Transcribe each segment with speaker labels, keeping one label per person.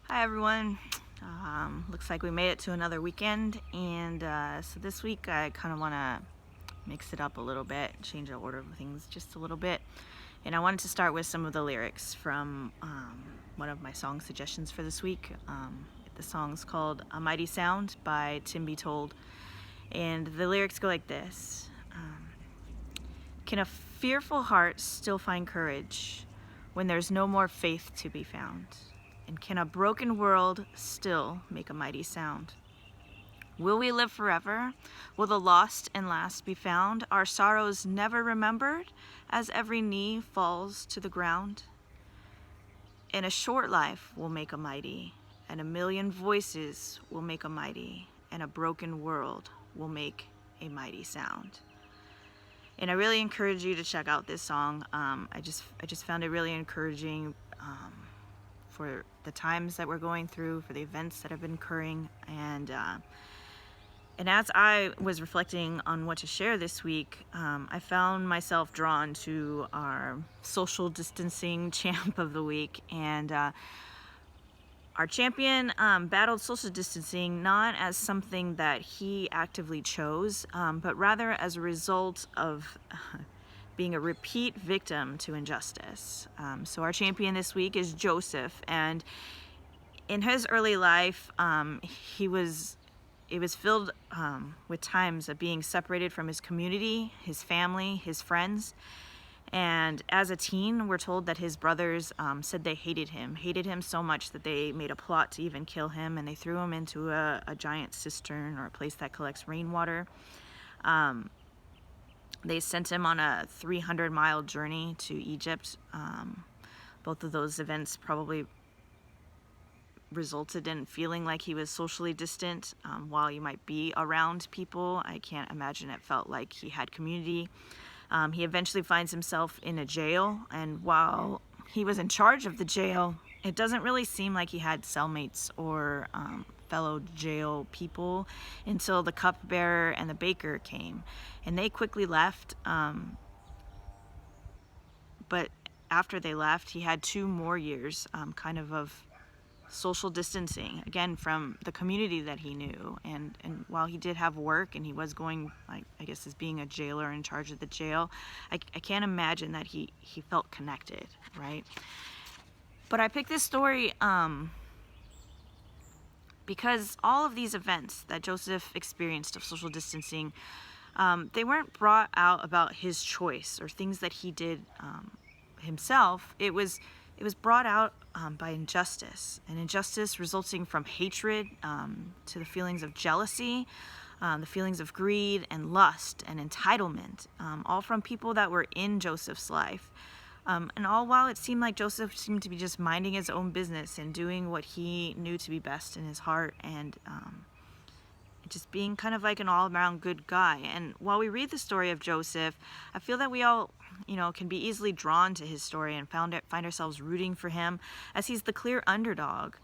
Speaker 1: Hi everyone. Looks like we made it to another weekend, and so this week I kind of want to mix it up a little bit, change the order of things just a little bit. And I wanted to start with some of the lyrics from one of my song suggestions for this week. The song's called "A Mighty Sound" by Tim Be Told, and the lyrics go like this: Can a fearful heart still find courage when there's no more faith to be found? And can a broken world still make a mighty sound? Will we live forever? Will the lost and last be found? Our sorrows never remembered as every knee falls to the ground? In a short life will make a mighty, and a million voices will make a mighty, and a broken world will make a mighty sound. And I really encourage you to check out this song. I just found it really encouraging for the times that we're going through, for the events that have been occurring, and as I was reflecting on what to share this week, I found myself drawn to our social distancing champ of the week, and our champion battled social distancing not as something that he actively chose, but rather as a result of being a repeat victim to injustice. So our champion this week is Joseph, and in his early life, it was filled with times of being separated from his community, his family, his friends. And as a teen, we're told that his brothers said they hated him so much that they made a plot to even kill him, and they threw him into a giant cistern, or a place that collects rainwater. They sent him on a 300-mile journey to Egypt. Both of those events probably resulted in feeling like he was socially distant. While you might be around people, I can't imagine it felt like he had community. He eventually finds himself in a jail, and while he was in charge of the jail, it doesn't really seem like he had cellmates or fellow jail people until the cupbearer and the baker came, and they quickly left. But after they left, he had 2 more years of social distancing, again, from the community that he knew. And while he did have work, and he was going, I guess, as being a jailer in charge of the jail, I can't imagine that he felt connected, right? But I picked this story because all of these events that Joseph experienced of social distancing, they weren't brought out about his choice or things that he did himself. It was brought out by injustice, and injustice resulting from hatred to the feelings of jealousy, the feelings of greed and lust and entitlement, all from people that were in Joseph's life. And all while it seemed like Joseph seemed to be just minding his own business and doing what he knew to be best in his heart, and just being kind of like an all-around good guy. And while we read the story of Joseph, I feel that we all, can be easily drawn to his story and find ourselves rooting for him, as he's the clear underdog.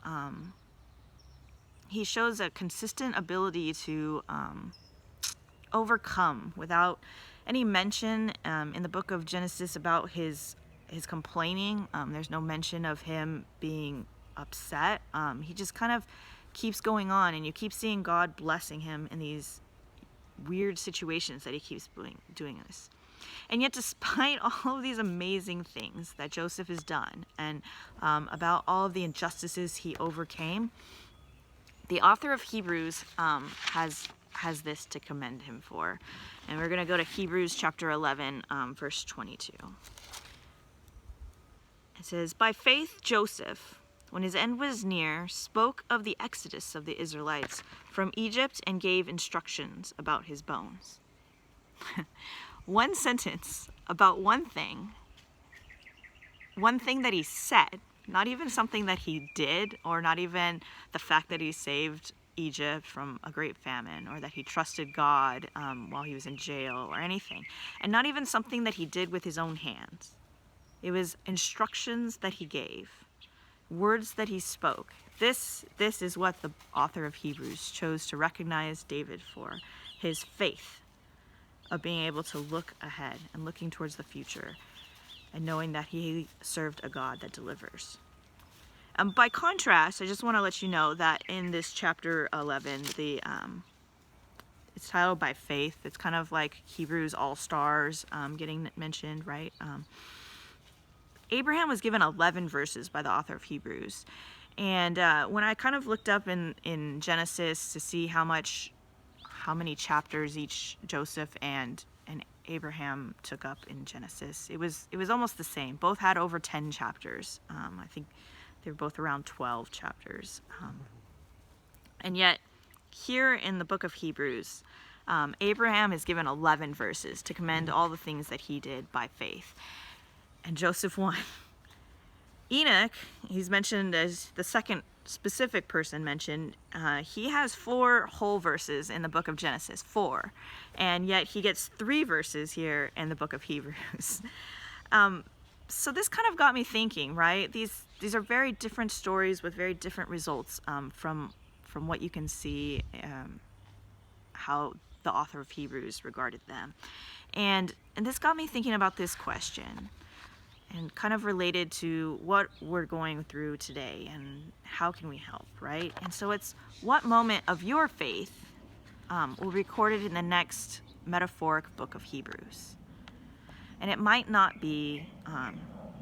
Speaker 1: He shows a consistent ability to overcome without any mention in the book of Genesis about his complaining. There's no mention of him being upset. He just kind of keeps going on, and you keep seeing God blessing him in these weird situations that he keeps doing this. And yet, despite all of these amazing things that Joseph has done, and about all of the injustices he overcame, the author of Hebrews has this to commend him for. And we're going to go to Hebrews chapter 11, verse 22. It says, "By faith Joseph, when his end was near, spoke of the exodus of the Israelites from Egypt and gave instructions about his bones." One sentence about one thing that he said, not even something that he did, or not even the fact that he saved Egypt from a great famine, or that he trusted God while he was in jail, or anything, and not even something that he did with his own hands. It was instructions that he gave, words that he spoke. This is what the author of Hebrews chose to recognize David for: his faith of being able to look ahead and looking towards the future, and knowing that he served a God that delivers. By contrast, I just want to let you know that in this chapter 11, it's titled By Faith. It's kind of like Hebrews All-Stars getting mentioned, right? Abraham was given 11 verses by the author of Hebrews. And when I kind of looked up in Genesis to see how many chapters each Joseph and Abraham took up in Genesis, it was almost the same. Both had over 10 chapters. I think they were both around 12 chapters. And yet, here in the book of Hebrews, Abraham is given 11 verses to commend all the things that he did by faith. And Joseph won. Enoch, he's mentioned as the second specific person mentioned. He has 4 whole verses in the book of Genesis, 4. And yet he gets 3 verses here in the book of Hebrews. So this kind of got me thinking, right? These are very different stories with very different results from what you can see how the author of Hebrews regarded them. And this got me thinking about this question, and kind of related to what we're going through today and how can we help, right? And so it's, what moment of your faith will be recorded in the next metaphoric book of Hebrews? And it might not be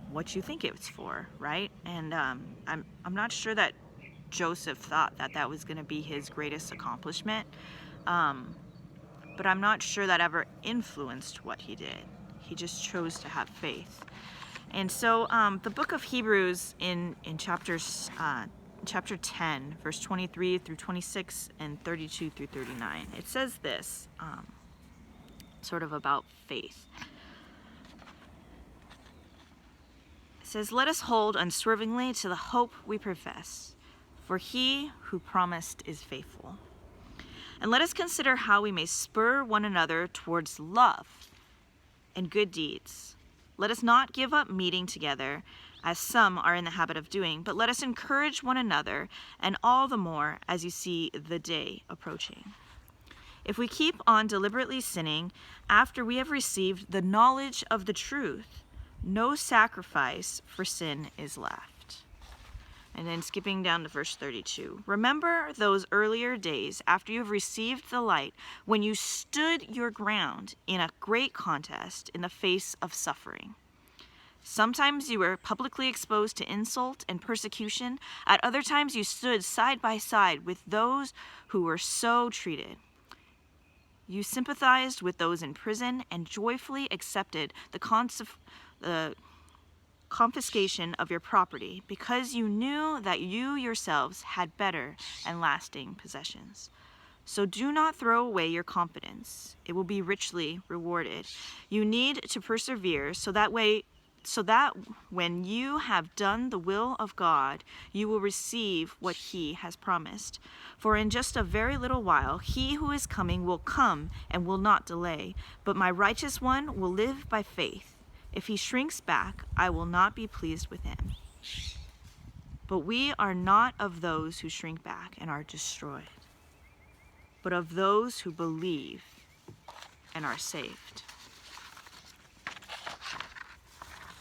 Speaker 1: what you think it's for, right? And I'm not sure that Joseph thought that was going to be his greatest accomplishment, but I'm not sure that ever influenced what he did. He just chose to have faith. And so the book of Hebrews in chapter 10, verse 23 through 26 and 32 through 39, it says this, sort of about faith. It says, "Let us hold unswervingly to the hope we profess, for he who promised is faithful. And let us consider how we may spur one another towards love and good deeds. Let us not give up meeting together, as some are in the habit of doing, but let us encourage one another, and all the more as you see the day approaching. If we keep on deliberately sinning after we have received the knowledge of the truth, no sacrifice for sin is left." And then skipping down to verse 32. "Remember those earlier days after you have received the light, when you stood your ground in a great contest in the face of suffering. Sometimes you were publicly exposed to insult and persecution. At other times you stood side by side with those who were so treated. You sympathized with those in prison and joyfully accepted the confiscation of your property, because you knew that you yourselves had better and lasting possessions. So do not throw away your confidence. It will be richly rewarded. You need to persevere so that when you have done the will of God, you will receive what he has promised. For in just a very little while, he who is coming will come and will not delay. But my righteous one will live by faith. If he shrinks back, I will not be pleased with him. But we are not of those who shrink back and are destroyed, but of those who believe and are saved."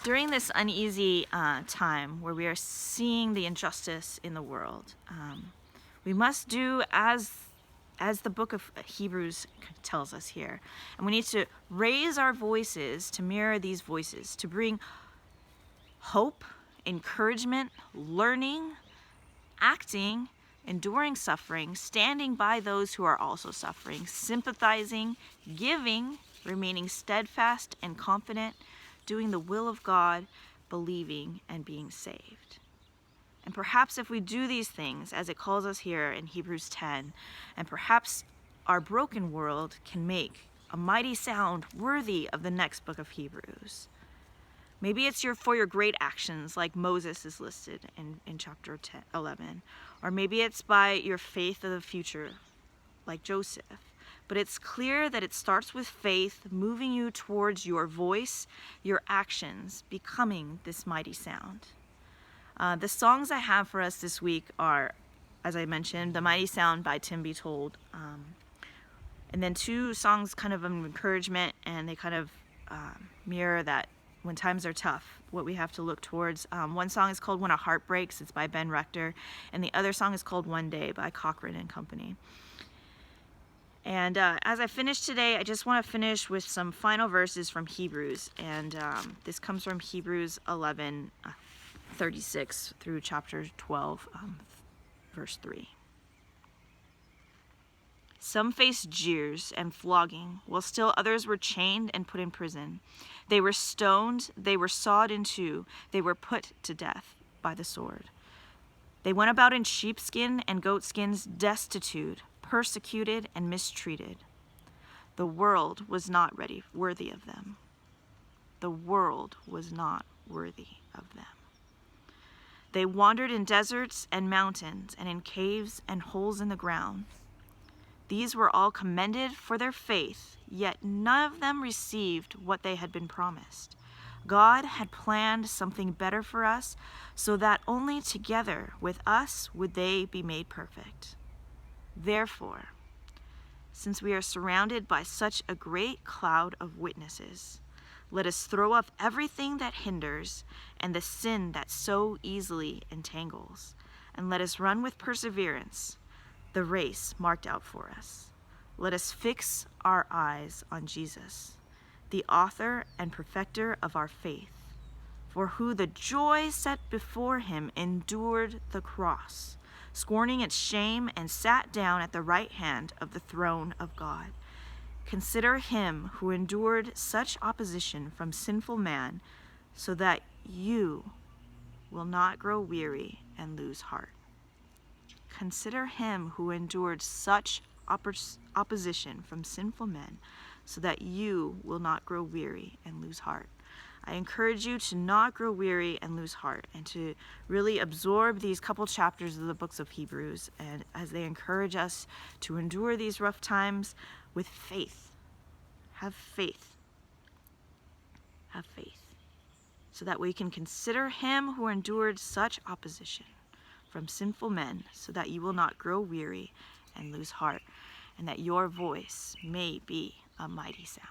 Speaker 1: During this uneasy time where we are seeing the injustice in the world, we must do as the book of Hebrews tells us here. And we need to raise our voices to mirror these voices, to bring hope, encouragement, learning, acting, enduring suffering, standing by those who are also suffering, sympathizing, giving, remaining steadfast and confident, doing the will of God, believing, and being saved. And perhaps if we do these things, as it calls us here in Hebrews 10, and perhaps our broken world can make a mighty sound worthy of the next book of Hebrews. Maybe it's for your great actions, like Moses is listed in chapter 11. Or maybe it's by your faith of the future, like Joseph. But it's clear that it starts with faith moving you towards your voice, your actions, becoming this mighty sound. The songs I have for us this week are, as I mentioned, The Mighty Sound by Tim Be Told. And then 2 songs kind of encouragement, and they kind of mirror that when times are tough, what we have to look towards. One song is called When a Heart Breaks. It's by Rector. And the other song is called One Day by Cochren Co. And as I finish today, I just want to finish with some final verses from Hebrews. And this comes from Hebrews 11:36 through chapter 12, verse 3. Some faced jeers and flogging, while still others were chained and put in prison. They were stoned, they were sawed in two, they were put to death by the sword. They went about in sheepskin and goatskins, destitute, persecuted, and mistreated. The world was not worthy of them. The world was not worthy of them. They wandered in deserts and mountains and in caves and holes in the ground. These were all commended for their faith, yet none of them received what they had been promised. God had planned something better for us, so that only together with us would they be made perfect. Therefore, since we are surrounded by such a great cloud of witnesses, let us throw off everything that hinders and the sin that so easily entangles, and let us run with perseverance the race marked out for us. Let us fix our eyes on Jesus, the author and perfecter of our faith, for who the joy set before him endured the cross, scorning its shame, and sat down at the right hand of the throne of God. Consider him who endured such opposition from sinful man, so that you will not grow weary and lose heart. Consider him who endured such opposition from sinful men, so that you will not grow weary and lose heart. I encourage you to not grow weary and lose heart, and to really absorb these couple chapters of the books of Hebrews, and as they encourage us to endure these rough times with faith. Have faith. Have faith. So that we can consider him who endured such opposition from sinful men, so that you will not grow weary and lose heart, and that your voice may be a mighty sound.